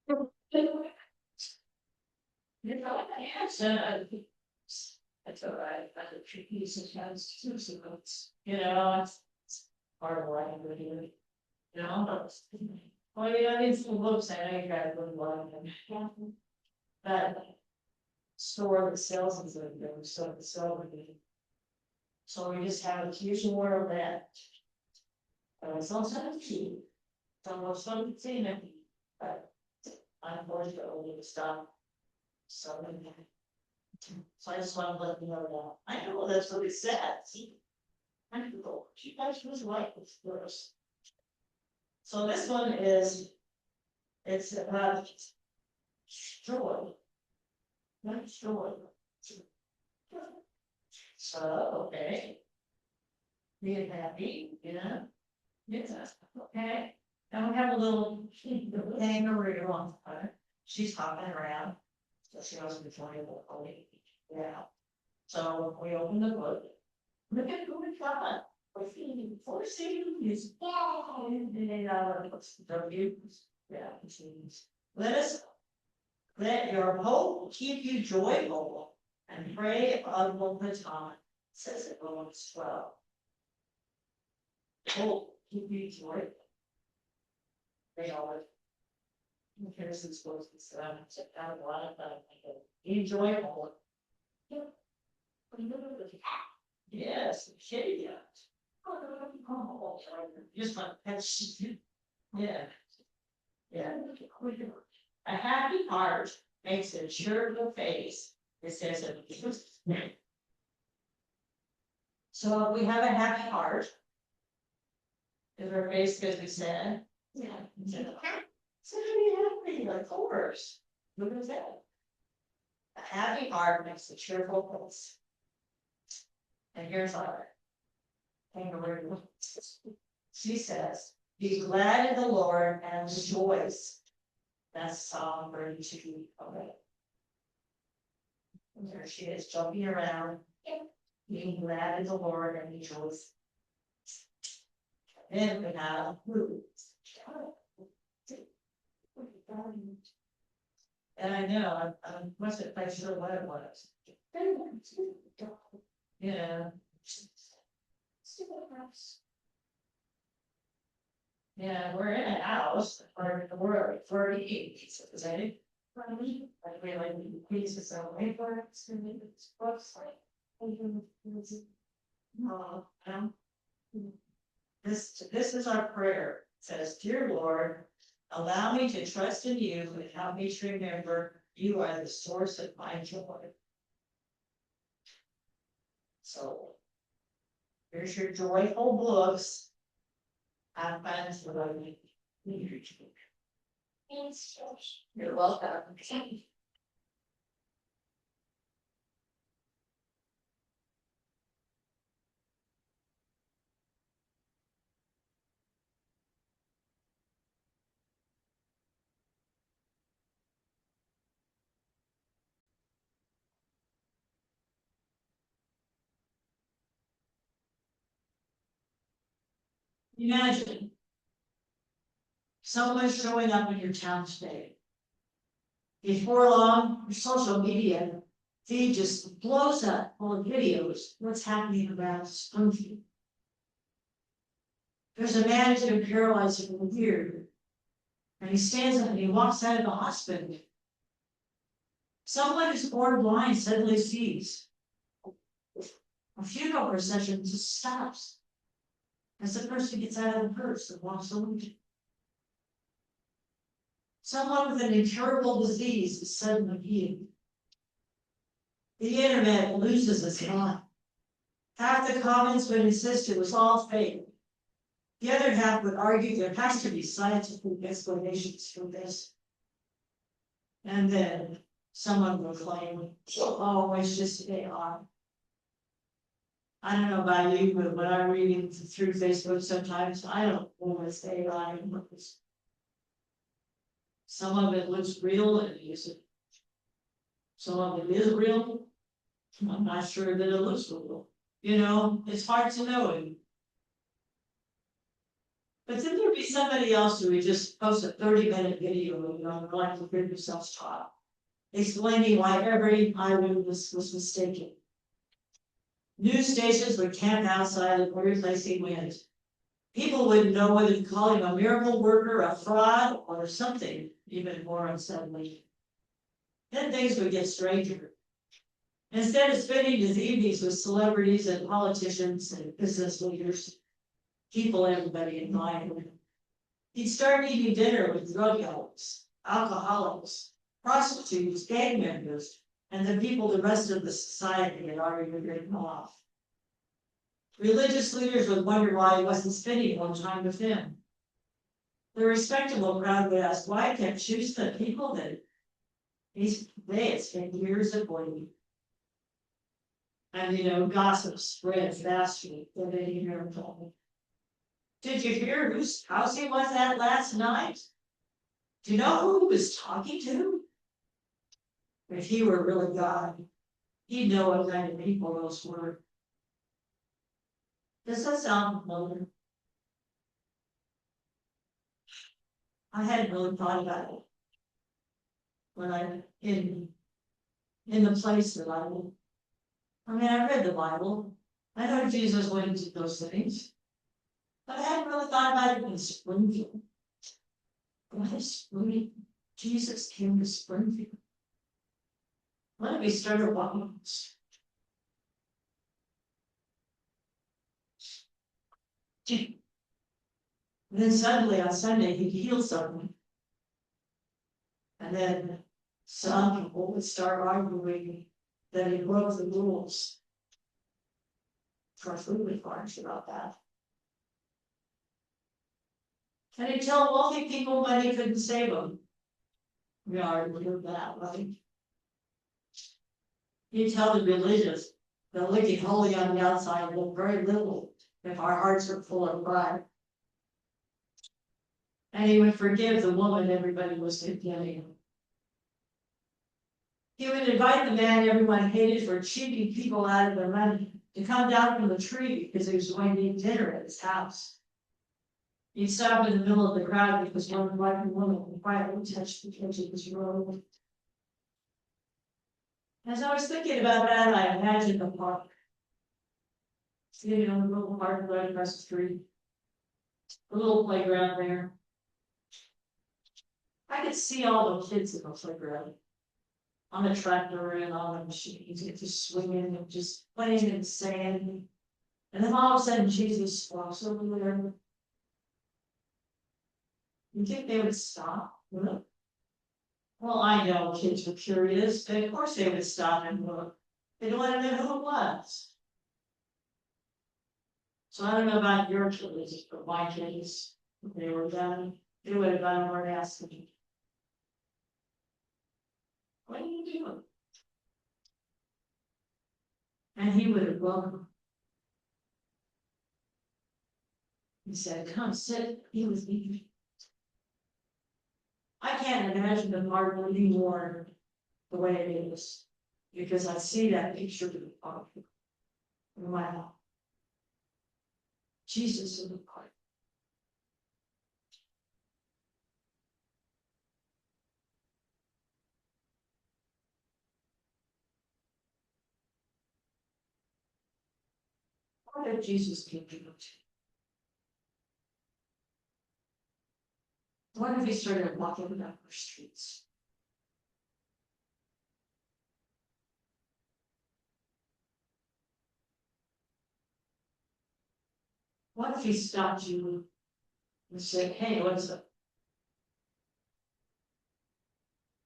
You know, yes, that's all right. That's a tricky sometimes too. You know, it's part of life, really. You know, well, you know, these books, I know you guys would love them. That store that sells them, so the sell them. So we just have a huge more of that. It's also cheap. It's almost something, but unfortunately, it's done. So, so I just want to let you know that. I know that's really sad. See, I know you guys was right with first. So this one is, it's about joy, not joy. So, okay. Being happy, you know? Yes, okay. And we have a little kangaroo on her. She's hopping around. So she wasn't before you. Yeah. So we open the book. Look at who we got. We're feeding four seasons. Yeah. Let your hope keep you joyful and pray on the time, says it Romans 12. Hope keep you joyful. They always. Here's the supposed to say, check out a lot of that. Be joyful. Yes, shitty yet. Just like that's yeah. Yeah. A happy heart makes a cheerful face. It says it. So if we have a happy heart, is our face good, we said? Yeah. So to be happy, of course. Look at that. A happy heart makes a cheerful face. And here's our kangaroo. She says, be glad in the Lord and rejoice. That's Psalm 32. Okay. And there she is, jumping around, being glad in the Lord and rejoice. Then we have food. And I know, I wasn't quite sure what it was. Yeah. Yeah, we're in a house, or we're 38 pieces, I think. Like we like pieces of paper, books like. This is our prayer. It says, dear Lord, allow me to trust in you and help me to remember you are the source of my joy. So here's your joyful books. Have fun with Thanks, Josh. You're welcome. Imagine someone showing up in your town today. Before long, your social media feed just blows up full of videos. What's happening around Springfield? There's a man who's been paralyzed for a year, and he stands up and he walks out of the hospital. Someone who's born blind suddenly sees. A funeral procession just stops as the person gets out of the hearse and walks away. Someone with an incurable disease is suddenly healed. The internet loses its mind. Half the comments would insist it was all fake. The other half would argue there has to be scientific explanations for this. And then someone will claim, oh, it's just AI. I don't know about you, but when I'm reading through Facebook sometimes, I don't know what's AI and what is. Some of it looks real and some of it is real. I'm not sure that it looks real. You know, it's hard to know. But then there'd be somebody else who would just post a 30-minute video online to hear themselves talk, explaining why every eyewitness was mistaken. News stations would camp outside of every place he went. People wouldn't know whether to call him a miracle worker, a fraud, or something even more unsettling. Then things would get stranger. Instead of spending his evenings with celebrities and politicians and business leaders, people everybody admired, he'd start eating dinner with drug addicts, alcoholics, prostitutes, gang members, and the people the rest of the society had already written off. Religious leaders would wonder why he wasn't spending more time with them. The respectable crowd would ask, why can't choose the people that they had spent years avoiding? And gossip spread faster than any miracle. Did you hear whose house he was at last night? Do you know who he was talking to? If he were really God, he'd know what kind of people those were. Does that sound familiar? I hadn't really thought about it when I'm in the place that I live. I read the Bible. I know Jesus went into those things. But I hadn't really thought about it in Springfield. When Jesus came to Springfield. When we started walking. And then suddenly on Sunday he'd heal someone. And then some people would start arguing that he broke the rules. Of course, we would argue about that. And he'd tell wealthy people money couldn't save them. We already heard that, right? He'd tell the religious that looking holy on the outside will very little if our hearts are full of pride. And he would forgive the woman everybody was condemning. He would invite the man everyone hated for cheating people out of their money to come down from the tree because he was going to eat dinner at his house. He'd stop in the middle of the crowd because one white woman would quietly touch the edge of his robe. As I was thinking about that, I imagined the park. Sitting on the little park right across the street. The little playground there. I could see all the kids in the playground. On the tractor and on the machines, just swinging and just playing in the sand. And then all of a sudden, Jesus walks over there. You think they would stop? Really? Well, I know kids were curious, but of course they would stop and look. They don't want to know who it was. So I don't know about your kids, but my kids, if they were done, they would have gone over and asked me, what are you doing? And he would have welcomed. He said, come sit, be with me. I can't imagine the garden anymore the way it is, because I see that picture of the park. Wow. Jesus in the park. What if Jesus came to you? What if he started walking down our streets? What if he stopped you and said, hey, what's up?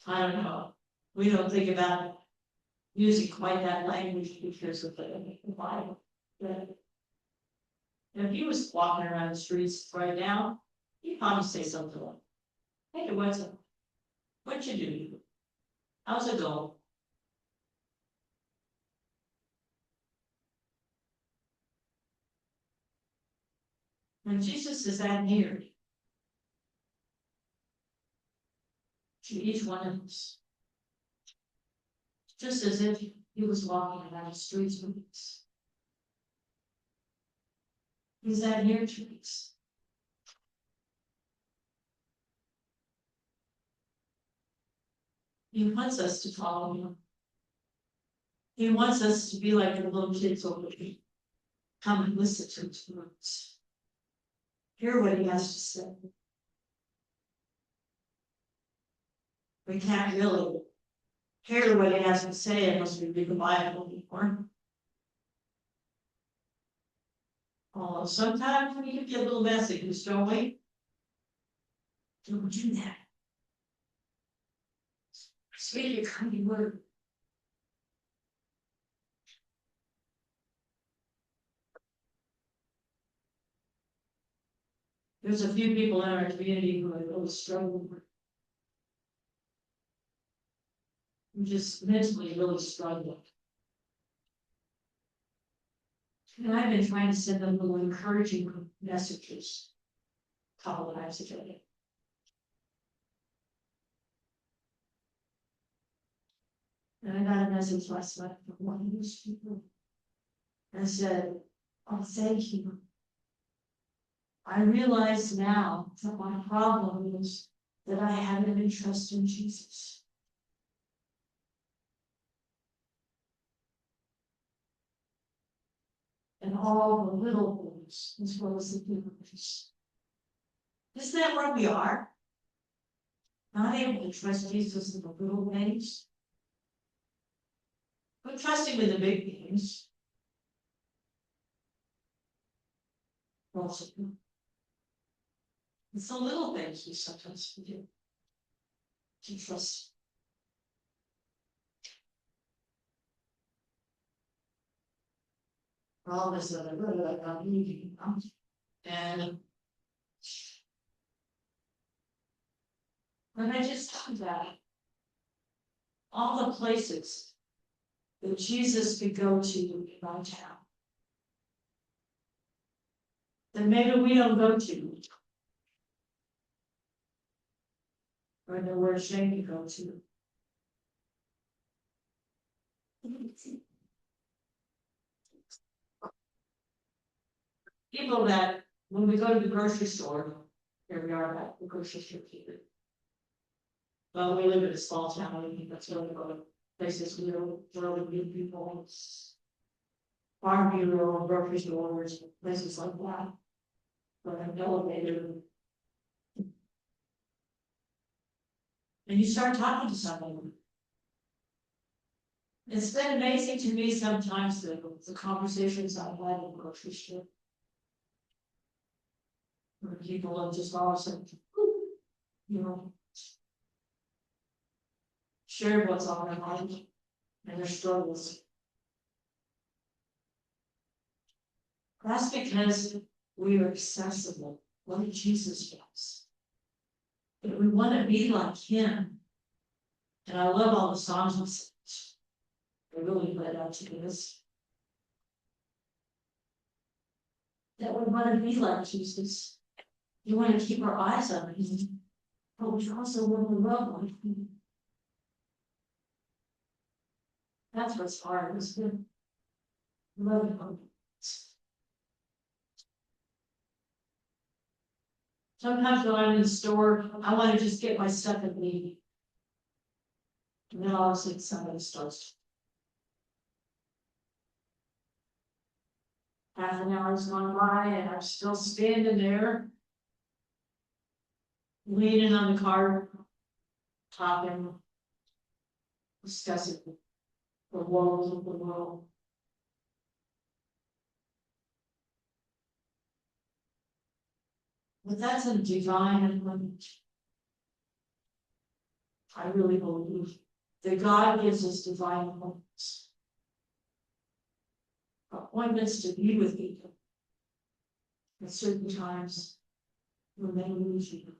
I don't know. We don't think about using quite that language because of the Bible. But if he was walking around the streets right now, he'd probably say something like, hey, what's up? What you do? How's it going? When Jesus is that near to each one of us, just as if he was walking around the streets with us. He's that near to us. He wants us to follow him. He wants us to be like the little kids over here. Come and listen to his words. Hear what he has to say. We can't really hear what he has to say unless we read the Bible before. Although sometimes we can get little messages, don't we? Don't do that. Speak your kind word. There's a few people in our community who are really struggling. Who just mentally really struggling. And I've been trying to send them little encouraging messages a couple of times a day. And I got a message last night from one of these people. And I said, oh, thank you. I realize now that my problem is that I haven't been trusting Jesus. And all the little things as well as the big things. Isn't that where we are? Not able to trust Jesus in the little things, but trusting in the big things. Also, it's the little things we sometimes forget to trust. For all of us that are really like I'm leaving, and when I just thought that all the places that Jesus could go to in my town, that maybe we don't go to, or that we're ashamed to go to. People that, when we go to the grocery store, here we are at the grocery store here. Well, we live in a small town, I think that's where we go to places where we meet people. Farm bureau, grocery stores, places like that. But an elevator. And you start talking to someone. It's been amazing to me sometimes the conversations I've had in the grocery store. Where people have just all of a sudden, you know, shared what's on their mind and their struggles. That's because we are accessible, like Jesus was. But we want to be like him. And I love all the songs we sing. They really led up to this. That we want to be like Jesus. We want to keep our eyes on him, but we also want to love like him. That's what's hard, isn't it? Loving him. Sometimes when I'm in the store, I want to just get my stuff and leave. And then all of a sudden somebody starts. Half an hour's gone by and I'm still standing there, leaning on the car, talking, discussing the woes of the world. But that's a divine appointment. I really believe that God gives us divine appointments. Appointments to be with people at certain times when they lose you.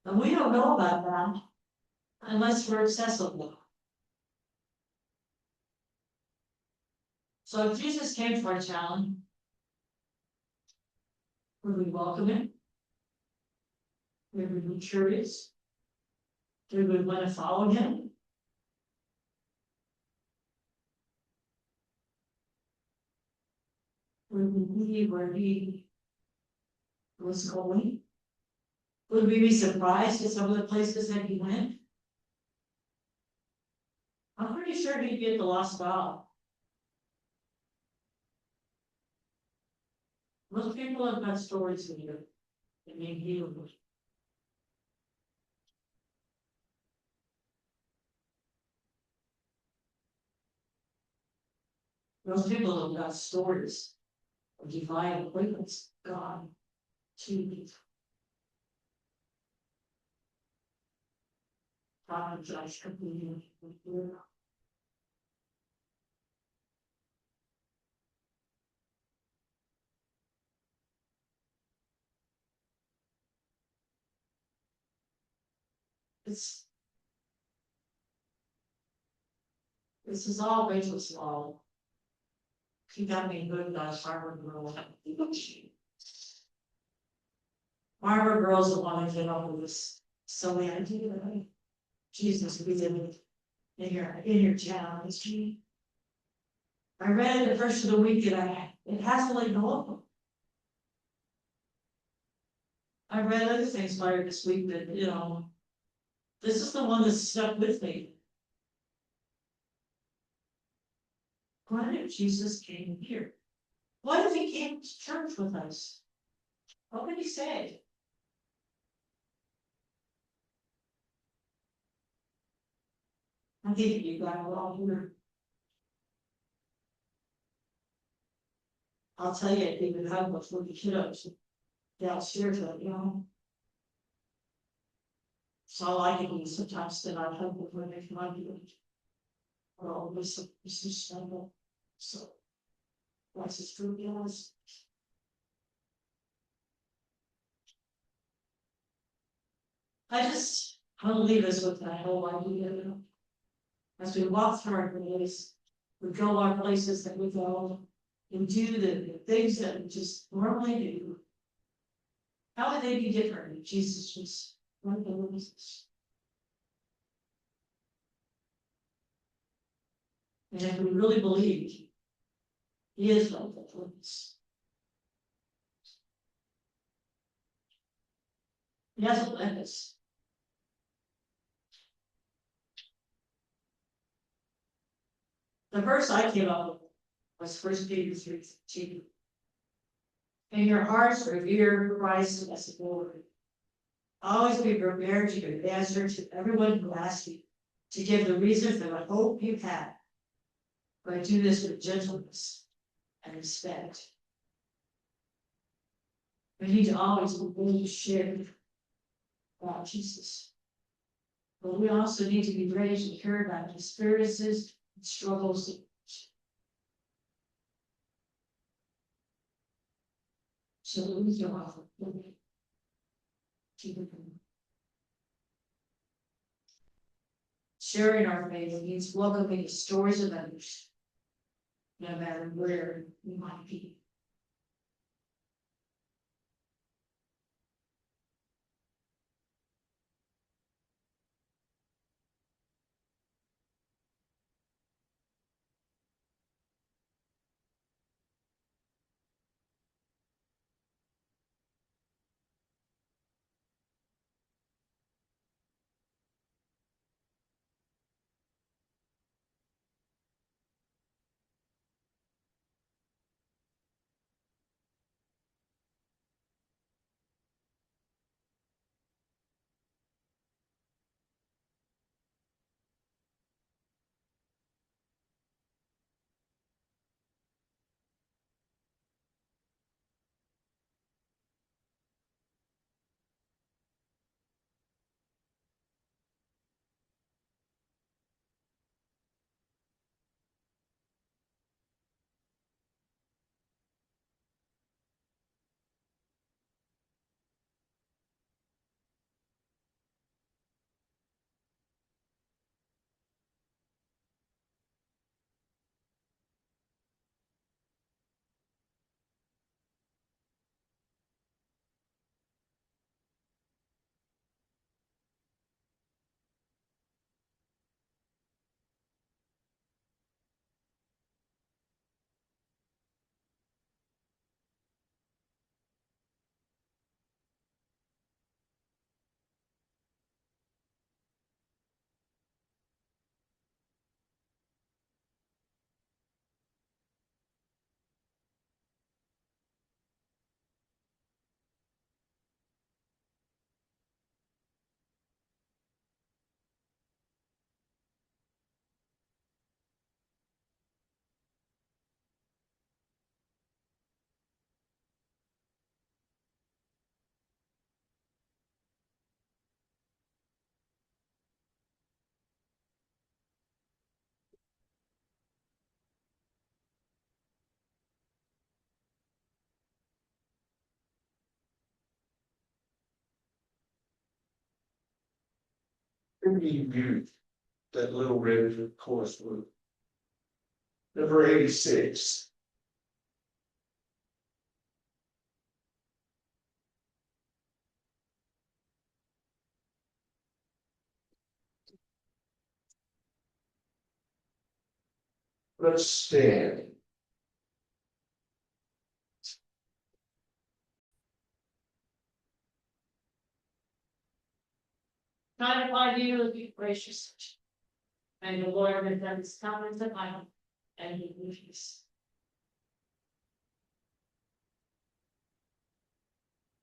And we don't know about that unless we're accessible. So if Jesus came for a challenge, would we welcome him? Would we be curious? Would we want to follow him? Would we be where he was going? Would we be surprised at some of the places that he went? sure he'd get the lost spot. Most people have got stories in here. I mean, healed. Most people have got stories of divine appointments, God, to me. Apologize completely. It's, this is all Rachel's law. She got me good guys, Harvard girl. Harvard girls that want to get up with this silly idea that Jesus be in your town history. I read it the first of the week and it has to like go. I read other things by her this week that, this is the one that stuck with me. What if Jesus came here? What if he came to church with us? What would he say? I think you got it all here. I'll tell you, I didn't have much for the kiddos downstairs, So all I can do sometimes that I help with when they come out here. Or always it's just stumble. So what's his true feelings? I want to leave us with that whole idea. As we walk through our days, we go our places that we go, and do the things that we just normally do. How would they be different if Jesus was one of the witnesses? And if we really believe he is one of the witnesses. He hasn't left us. The verse I came up with was 1 Peter 3:2. In your hearts revere Christ as Lord. Always be prepared to give answer to everyone who asks you, to give the reason for the hope you have. But do this with gentleness and respect. We need to always be willing to share about Jesus. But we also need to be ready to hear about experiences and struggles. So that we can offer sharing our faith means welcoming the stories of others, no matter where we might be. Youth, that little red course were. Number 86. Let's stand. Try to find you to be gracious. And the Lord with them is coming to final and he peace.